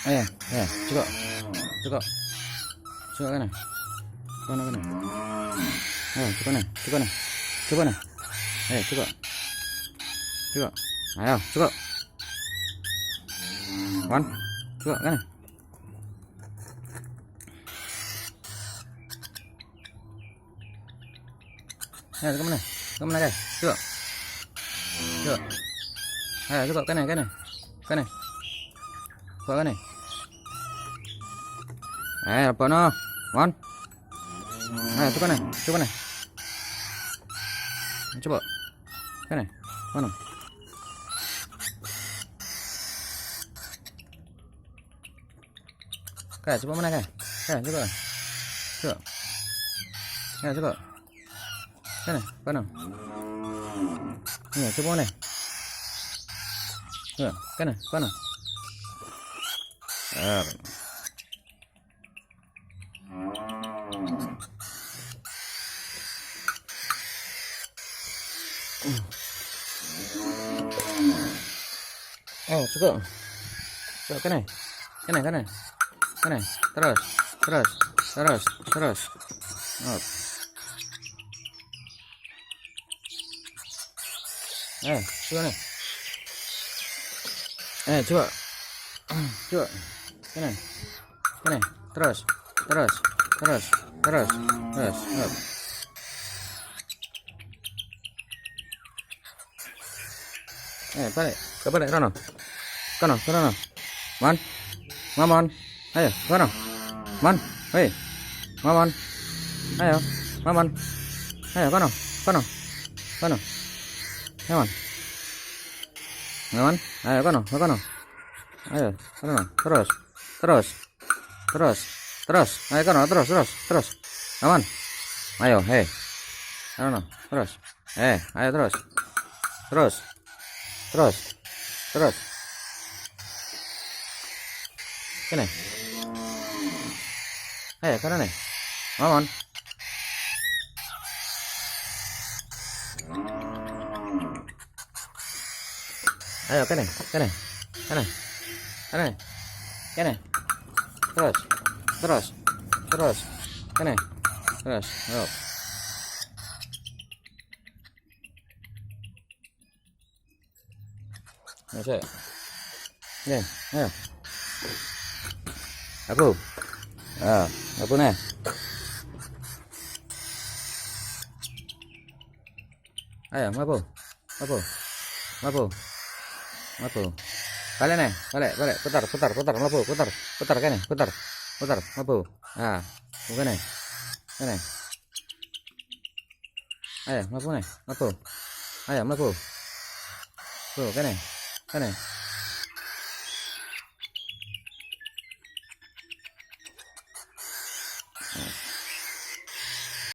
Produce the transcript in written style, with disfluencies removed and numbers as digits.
Ayo, cukup, cukup, cukup kan? Kan? Ayo, cukup nih, cukup nih, cukup nih. Ayo, cukup, cukup. Ayo, cukup. Kan? Cukup kan? Ayo, kemana? Kemana guys? Cukup, cukup. Ayo, cukup kan? Kan? Cukup kan? Ayo, apa no? Kan? Ayo, cukup nih, cukup nih. Coba, kan? Mana? Kak, coba mana kak? Kak, coba. Coba. Ya, coba. Sana, mana? Ya, coba mana? Ya, kana, kana. Ah. Oh, coba. Coba kana. Kana. Terus, terus, terus, terus. Oh. Coba nih. Coba. Coba. Kana. Terus, terus, terus, terus, terus. Oh. Balik. Balik, Rono. Rono. Man. Mamon. Ayo, Rono. Man. Hei. Mamon. Ayo, Mamon. Ayo, kono. Mamon. Mamon. Ayo, kono. Ayo, kono. Terus. Ayo, kono, terus. Mamon. Ayo, hei. Kono, terus. Ayo terus. Kene. Ayo, kono nih. Mamon. Ayo, kene. Terus. Kene. Terus. Ayo. Ayo. Ayo. Aku. Aku nih. Ayo, mapu. Balik. Putar, mapu. Putar, mapu. Bukan nih. Kene. Ayo, mapu nih. Ayo, mapu. Tuh, kene.